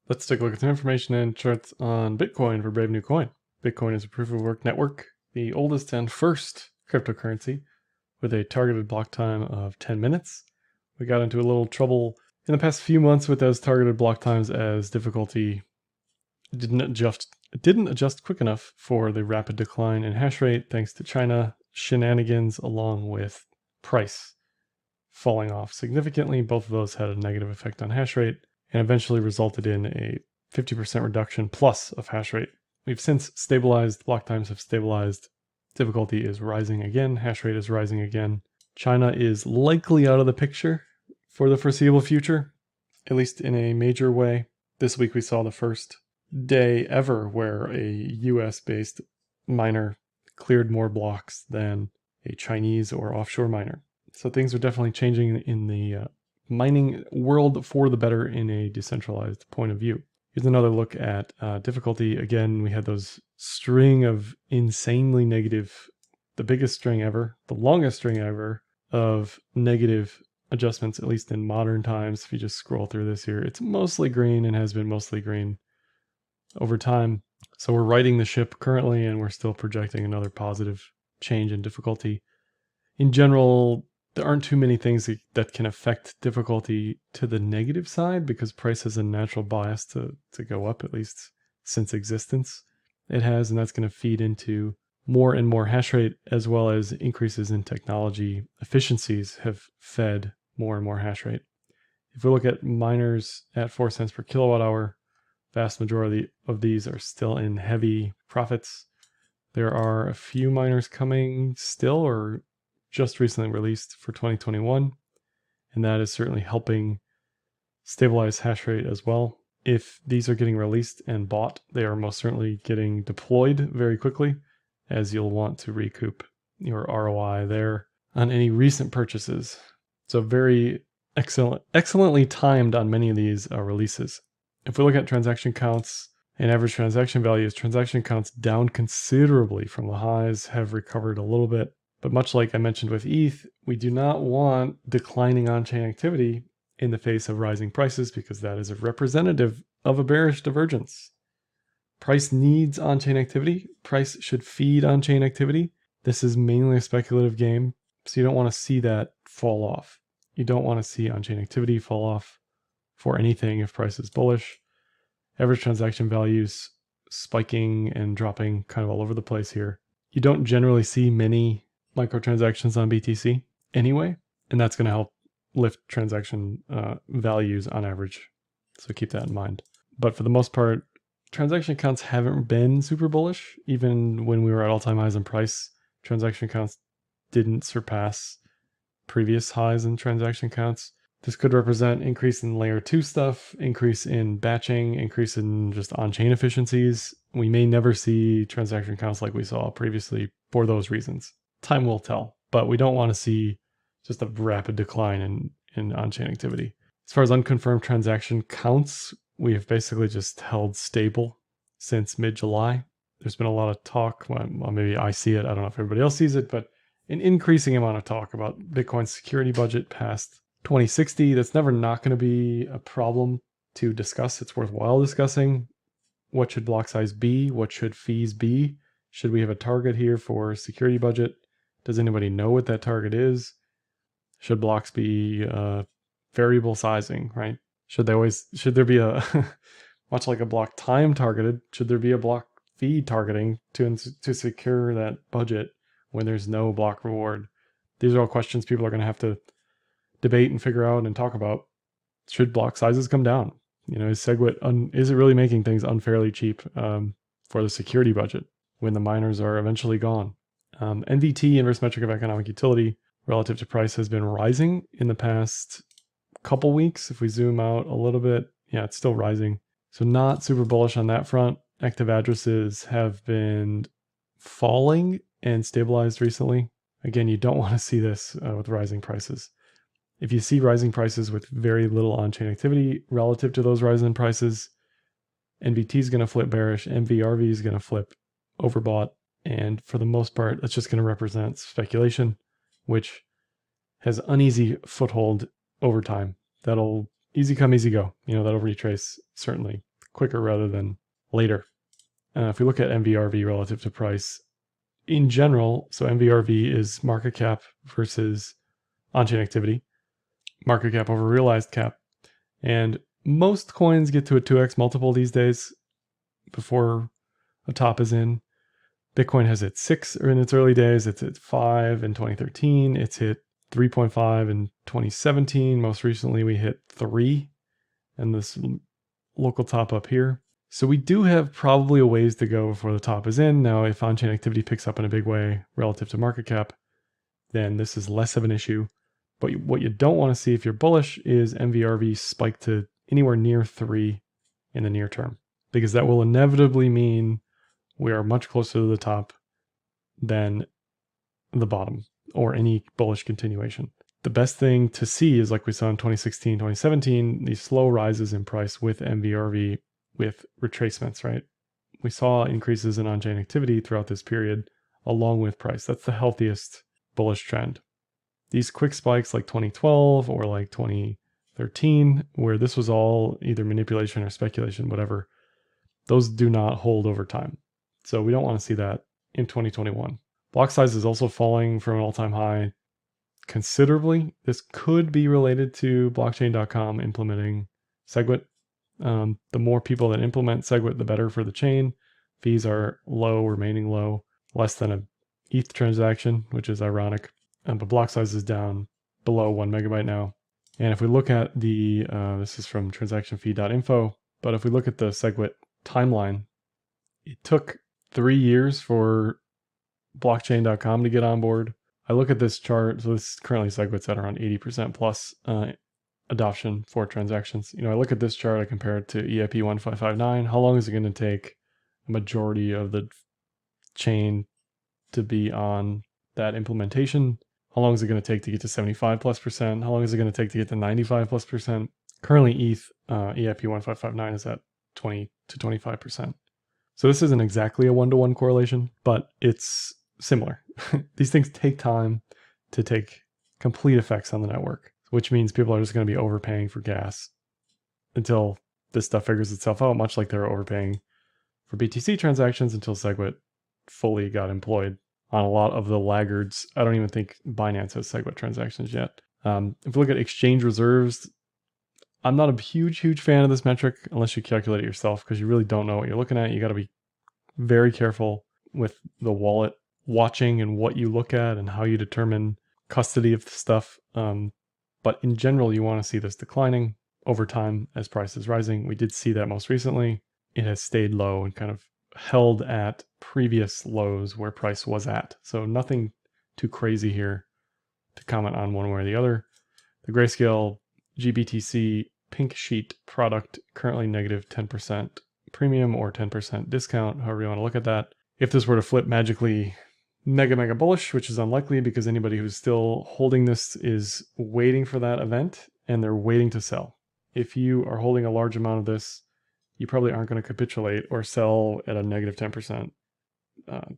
Let's take a look at some information and charts on Bitcoin for Brave New Coin. Bitcoin is a proof of work network, the oldest and first cryptocurrency with a targeted block time of 10 minutes. We got into a little trouble in the past few months with those targeted block times as difficulty didn't adjust quick enough for the rapid decline in hash rate thanks to China shenanigans along with price falling off significantly. Both of those had a negative effect on hash rate and eventually resulted in a 50% reduction plus of hash rate. We've since stabilized, block times have stabilized, difficulty is rising again, hash rate is rising again. China is likely out of the picture for the foreseeable future, at least in a major way. This week we saw the first day ever where a US-based miner cleared more blocks than a Chinese or offshore miner. So things are definitely changing in the mining world for the better in a decentralized point of view. Here's another look at difficulty. Again, we had those string of insanely negative, the biggest string ever, the longest string ever of negative adjustments, at least in modern times. If you just scroll through this here, it's mostly green and has been mostly green over time. So we're righting the ship currently, and we're still projecting another positive change in difficulty. In general, there aren't too many things that can affect difficulty to the negative side because price has a natural bias to go up, at least since existence it has, and that's going to feed into more and more hash rate, as well as increases in technology efficiencies have fed more and more hash rate. If we look at miners at 4 cents per kilowatt hour, vast majority of these are still in heavy profits. There are a few miners coming still or just recently released for 2021, and that is certainly helping stabilize hash rate as well. If these are getting released and bought, they are most certainly getting deployed very quickly, as you'll want to recoup your ROI there on any recent purchases. So very excellently timed on many of these releases. If we look at transaction counts and average transaction values, transaction counts down considerably from the highs, have recovered a little bit. But much like I mentioned with ETH, we do not want declining on-chain activity in the face of rising prices because that is a representative of a bearish divergence. Price needs on-chain activity. Price should feed on-chain activity. This is mainly a speculative game, so you don't want to see that fall off. You don't want to see on-chain activity fall off for anything if price is bullish. Average transaction values spiking and dropping kind of all over the place here. You don't generally see many microtransactions on BTC anyway, and that's going to help lift transaction values on average. So keep that in mind. But for the most part, transaction counts haven't been super bullish. Even when we were at all-time highs in price, transaction counts didn't surpass previous highs in transaction counts. This could represent increase in layer 2 stuff, increase in batching, increase in just on-chain efficiencies. We may never see transaction counts like we saw previously for those reasons. Time will tell, but we don't want to see just a rapid decline in on-chain activity. As far as unconfirmed transaction counts, we have basically just held stable since mid-July. There's been a lot of talk, well, maybe I see it, I don't know if everybody else sees it, but an increasing amount of talk about Bitcoin's security budget past 2060. That's never not going to be a problem to discuss. It's worthwhile discussing. What should block size be? What should fees be? Should we have a target here for security budget? Does anybody know what that target is? Should blocks be variable sizing, right? Should there be a, much like a block time targeted, should there be a block fee targeting to secure that budget when there's no block reward? These are all questions people are going to have to debate and figure out and talk about. Should block sizes come down? You know, is Segwit, is it really making things unfairly cheap for the security budget when the miners are eventually gone? NVT, inverse metric of economic utility, relative to price has been rising in the past couple weeks. If we zoom out a little bit, yeah, it's still rising. So not super bullish on that front. Active addresses have been falling and stabilized recently. Again, you don't want to see this with rising prices. If you see rising prices with very little on-chain activity relative to those rising prices, NVT is going to flip bearish, MVRV is going to flip overbought, and for the most part, it's just going to represent speculation, which has uneasy foothold over time. That'll easy come, easy go. You know, that'll retrace certainly quicker rather than later. If we look at MVRV relative to price, in general, so MVRV is market cap versus on-chain activity, market cap over realized cap. And most coins get to a 2x multiple these days before a top is in. Bitcoin has hit 6 in its early days. It's hit 5 in 2013. It's hit 3.5 in 2017. Most recently, we hit 3 and this local top up here. So we do have probably a ways to go before the top is in. Now, if on-chain activity picks up in a big way relative to market cap, then this is less of an issue. But what you don't want to see if you're bullish is MVRV spike to anywhere near 3 in the near term, because that will inevitably mean we are much closer to the top than the bottom or any bullish continuation. The best thing to see is, like we saw in 2016, 2017, these slow rises in price with MVRV with retracements, right? We saw increases in on-chain activity throughout this period along with price. That's the healthiest bullish trend. These quick spikes like 2012 or like 2013, where this was all either manipulation or speculation, whatever, those do not hold over time. So we don't want to see that in 2021. Block size is also falling from an all-time high considerably. This could be related to blockchain.com implementing Segwit. The more people that implement Segwit, the better for the chain. Fees are low, remaining low, less than a ETH transaction, which is ironic. But block size is down below 1 megabyte now. And if we look at the, this is from transactionfee.info, but if we look at the Segwit timeline, it took 3 years for blockchain.com to get on board. I look at this chart, so this currently Segwit's at around 80% plus adoption for transactions. I look at this chart, I compare it to EIP 1559. How long is it going to take a majority of the chain to be on that implementation? How long is it going to take to get to 75+%? How long is it going to take to get to 95+%? Currently, ETH EIP 1559 is at 20 to 25%. So this isn't exactly a one-to-one correlation, but it's similar. These things take time to take complete effects on the network, which means people are just going to be overpaying for gas until this stuff figures itself out, much like they were overpaying for BTC transactions until Segwit fully got employed on a lot of the laggards. I don't even think Binance has Segwit transactions yet. If we look at exchange reserves, I'm not a huge fan of this metric unless you calculate it yourself, because you really don't know what you're looking at. You got to be very careful with the wallet watching and what you look at and how you determine custody of the stuff. But in general, you want to see this declining over time as price is rising. We did see that most recently. It has stayed low and kind of held at previous lows where price was at. So nothing too crazy here to comment on one way or the other. The Grayscale GBTC pink sheet product currently negative 10% premium or 10% discount, however you want to look at that. If this were to flip magically mega bullish, which is unlikely because anybody who's still holding this is waiting for that event and they're waiting to sell. If you are holding a large amount of this, you probably aren't going to capitulate or sell at a negative 10%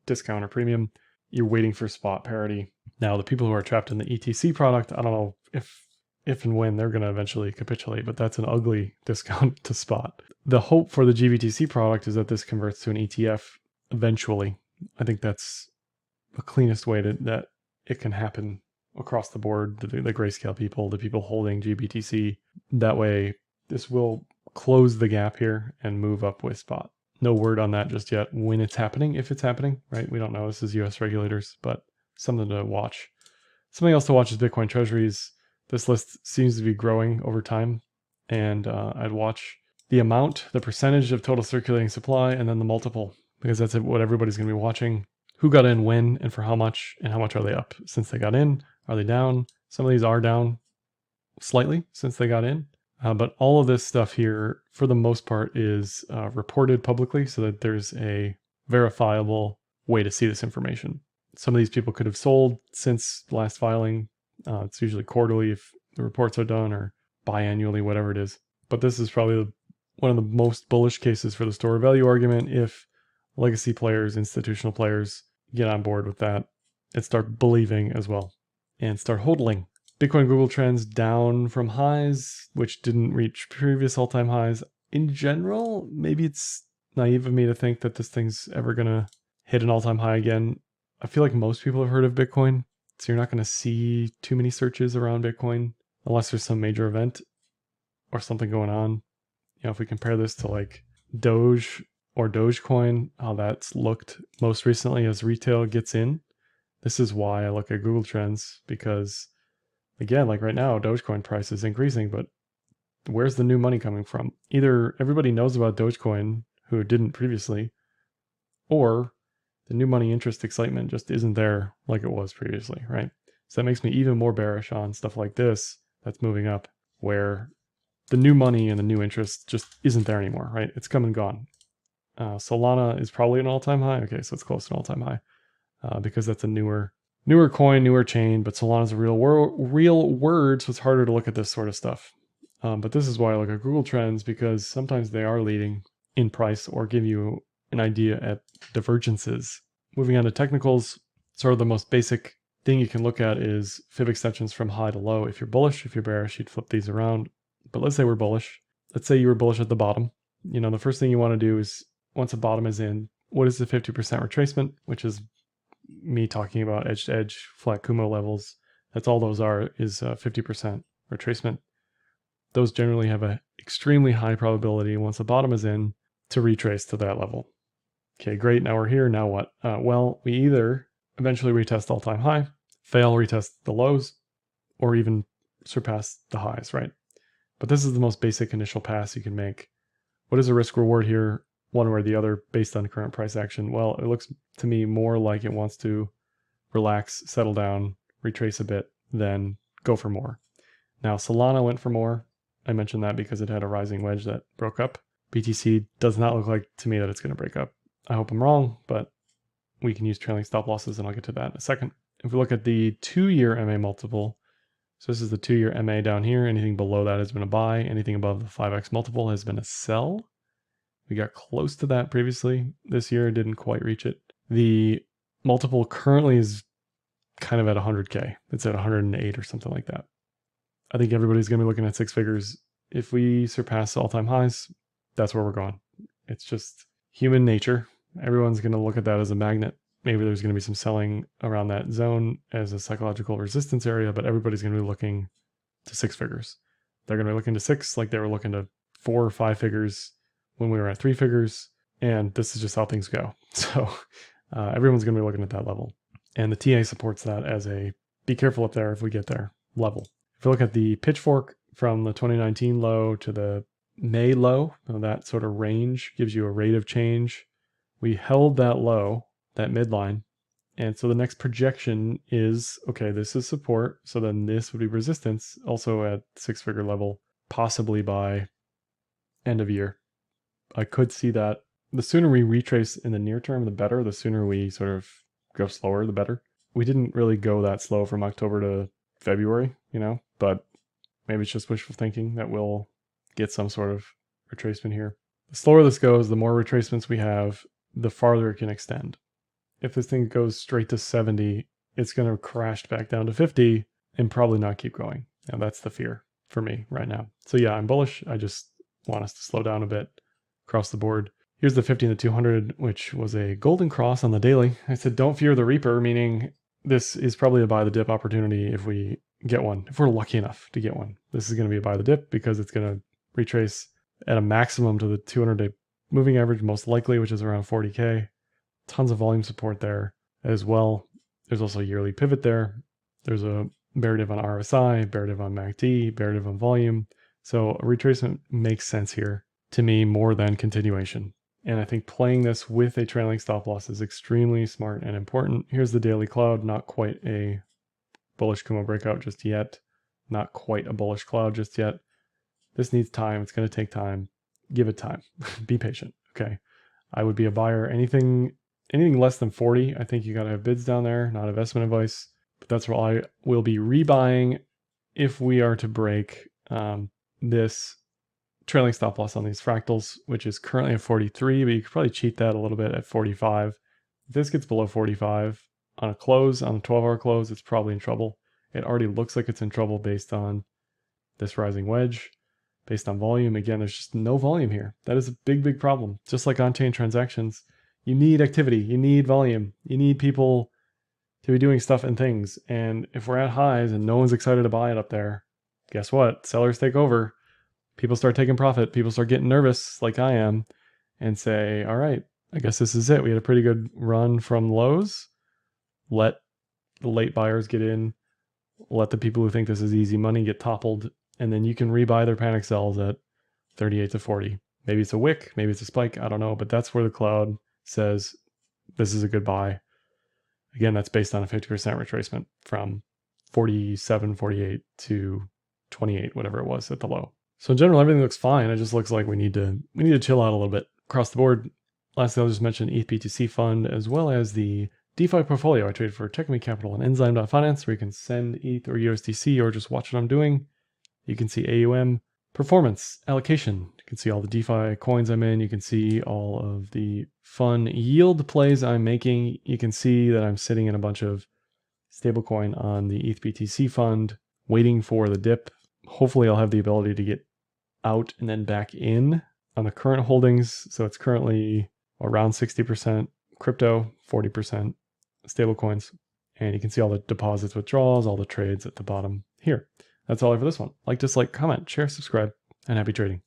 discount or premium. You're waiting for spot parity. Now, the people who are trapped in the ETC product, I don't know if and when they're going to eventually capitulate, but that's an ugly discount to spot. The hope for the GBTC product is that this converts to an ETF eventually. I think that's the cleanest way that it can happen across the board, the Grayscale people, the people holding GBTC. That way, this will close the gap here and move up with spot. No word on that just yet when it's happening, if it's happening, right? We don't know. This is US regulators, but something to watch. Something else to watch is Bitcoin treasuries. This list seems to be growing over time, and I'd watch the amount, the percentage of total circulating supply, and then the multiple, because that's what everybody's going to be watching. Who got in when and for how much, and how much are they up since they got in? Are they down? Some of these are down slightly since they got in. But all of this stuff here, for the most part, is reported publicly so that there's a verifiable way to see this information. Some of these people could have sold since last filing. It's usually quarterly if the reports are done, or biannually, whatever it is. But this is probably one of the most bullish cases for the store of value argument if legacy players, institutional players get on board with that and start believing as well and start hodling. Bitcoin Google Trends down from highs, which didn't reach previous all-time highs. in general, maybe it's naive of me to think that this thing's ever going to hit an all-time high again. I feel like most people have heard of Bitcoin, so you're not going to see too many searches around Bitcoin unless there's some major event or something going on. If we compare this to like Doge or Dogecoin, how that's looked most recently as retail gets in, this is why I look at Google Trends, because again, like right now, Dogecoin price is increasing, but where's the new money coming from? Either everybody knows about Dogecoin who didn't previously, or the new money interest excitement just isn't there like it was previously, right? So that makes me even more bearish on stuff like this that's moving up, where the new money and the new interest just isn't there anymore, right? It's come and gone. Solana is probably an all-time high. Okay, so it's close to an all-time high because that's a newer coin, newer chain, but Solana's a real word, so it's harder to look at this sort of stuff. But this is why I look at Google Trends, because sometimes they are leading in price or give you an idea at divergences. Moving on to technicals, sort of the most basic thing you can look at is fib extensions from high to low. If you're bullish, if you're bearish, you'd flip these around. But let's say we're bullish. Let's say you were bullish at the bottom. The first thing you want to do is, once a bottom is in, what is the 50% retracement, which is me talking about edge to edge, flat Kumo levels. That's all those are, is 50% retracement. Those generally have an extremely high probability, once the bottom is in, to retrace to that level. Okay, great, now we're here, now what? Well, we either eventually retest all-time high, fail, retest the lows, or even surpass the highs, right? But this is the most basic initial pass you can make. What is the risk reward here, one way or the other, based on current price action? Well, it looks to me more like it wants to relax, settle down, retrace a bit, then go for more. Now, Solana went for more. I mentioned that because it had a rising wedge that broke up. BTC does not look like to me that it's going to break up. I hope I'm wrong, but we can use trailing stop losses, and I'll get to that in a second. If we look at the 2-year MA multiple, so this is the 2-year MA down here. Anything below that has been a buy. Anything above the 5x multiple has been a sell. We got close to that previously. This year didn't quite reach it. The multiple currently is kind of at 100K. It's at 108 or something like that. I think everybody's going to be looking at 6 figures. If we surpass all-time highs, that's where we're going. It's just human nature. Everyone's going to look at that as a magnet. Maybe there's going to be some selling around that zone as a psychological resistance area, but everybody's going to be looking to 6 figures. They're going to be looking to 6 like they were looking to 4 or 5 figures when we were at 3 figures, and this is just how things go. So everyone's going to be looking at that level. And the TA supports that as a be careful up there if we get there level. If you look at the pitchfork from the 2019 low to the May low, that sort of range gives you a rate of change. We held that low, that midline, and so the next projection is, okay, this is support, so then this would be resistance, also at 6-figure level, possibly by end of year. I could see that. The sooner we retrace in the near term, the better. The sooner we sort of go slower, the better. We didn't really go that slow from October to February, but maybe it's just wishful thinking that we'll get some sort of retracement here. The slower this goes, the more retracements we have, the farther it can extend. If this thing goes straight to 70, it's going to crash back down to 50 and probably not keep going. Now that's the fear for me right now. So yeah, I'm bullish. I just want us to slow down a bit across the board. Here's the 50 and the 200, which was a golden cross on the daily. I said, don't fear the reaper, meaning this is probably a buy the dip opportunity if we get one, if we're lucky enough to get one. This is going to be a buy the dip because it's going to retrace at a maximum to the 200-day moving average, most likely, which is around 40K. Tons of volume support there as well. There's also a yearly pivot there. There's a bear div on RSI, bear div on MACD, bear div on volume. So a retracement makes sense here to me more than continuation. And I think playing this with a trailing stop loss is extremely smart and important. Here's the daily cloud, not quite a bullish Kumo breakout just yet. Not quite a bullish cloud just yet. This needs time. It's going to take time. Give it time. Be patient. Okay. I would be a buyer. Anything less than 40, I think you got to have bids down there, not investment advice. But that's where I will be rebuying if we are to break this trailing stop loss on these fractals, which is currently at 43, but you could probably cheat that a little bit at 45. If this gets below 45 on a close, on a 12-hour close, it's probably in trouble. It already looks like it's in trouble based on this rising wedge. based on volume. Again, there's just no volume here. That is a big, big problem. Just like on-chain transactions, you need activity, you need volume, you need people to be doing stuff and things. And if we're at highs and no one's excited to buy it up there, guess what? Sellers take over. People start taking profit. People start getting nervous, like I am, and say, all right, I guess this is it. We had a pretty good run from lows. Let the late buyers get in. Let the people who think this is easy money get toppled. And then you can rebuy their panic sells at 38 to 40. Maybe it's a wick. Maybe it's a spike. I don't know. But that's where the cloud says this is a good buy. Again, that's based on a 50% retracement from 47, 48 to 28, whatever it was at the low. So in general, everything looks fine. It just looks like we need to chill out a little bit across the board. Lastly, I'll just mention ETH-BTC fund as well as the DeFi portfolio. I trade for Techemy Capital and Enzyme.finance, where you can send ETH or USDC or just watch what I'm doing. You can see AUM, performance, allocation. You can see all the DeFi coins I'm in. You can see all of the fun yield plays I'm making. You can see that I'm sitting in a bunch of stablecoin on the ETH-BTC fund, waiting for the dip. Hopefully I'll have the ability to get out and then back in on the current holdings. So it's currently around 60% crypto, 40% stablecoins. And you can see all the deposits, withdrawals, all the trades at the bottom here. That's all I have for this one. Like, dislike, comment, share, subscribe, and happy trading.